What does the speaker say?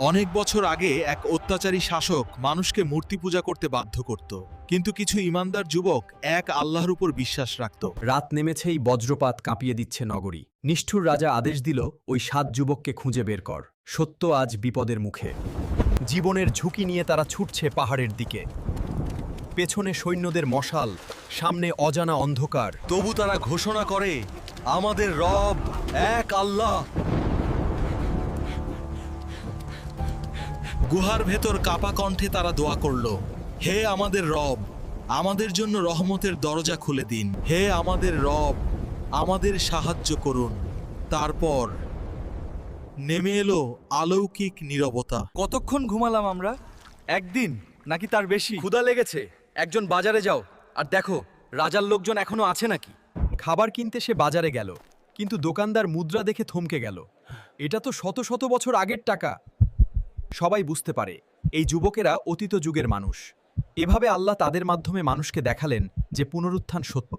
অনেক বছর আগে এক অত্যাচারী শাসক মানুষকে মূর্তি পূজা করতে বাধ্য করত, কিন্তু কিছু ইমানদার যুবক এক আল্লাহর উপর বিশ্বাস রাখত। রাত নেমেছেই বজ্রপাত কাঁপিয়ে দিচ্ছে নগরী। নিষ্ঠুর রাজা আদেশ দিল, ওই ৭ যুবককে খুঁজে বের কর। সত্য আজ বিপদের মুখে। জীবনের ঝুঁকি নিয়ে তারা ছুটছে পাহাড়ের দিকে। পেছনে সৈন্যদের মশাল, সামনে অজানা অন্ধকার। তবু তারা ঘোষণা করে, আমাদের রব এক আল্লাহ। গুহার ভেতর কাপা কণ্ঠে তারা দোয়া করল, হে আমাদের রব, আমাদের জন্য রহমতের দরজা খুলে দিন। হে আমাদের রব, আমাদের সাহায্য করুন। তারপর নেমে এলো অলৌকিক নীরবতা। কতক্ষণ ঘুমালাম আমরা? একদিন নাকি তার বেশি? ক্ষুধা লেগেছে, একজন বাজারে যাও আর দেখো রাজার লোকজন এখনো আছে নাকি। খাবার কিনতে সে বাজারে গেল, কিন্তু দোকানদার মুদ্রা দেখে থমকে গেল। এটা তো শত শত বছর আগের টাকা। সবাই বুঝতে পারে এই যুবকেরা অতীত যুগের মানুষ। এভাবে আল্লাহ তাদের মাধ্যমে মানুষকে দেখালেন যে পুনরুত্থান সত্য।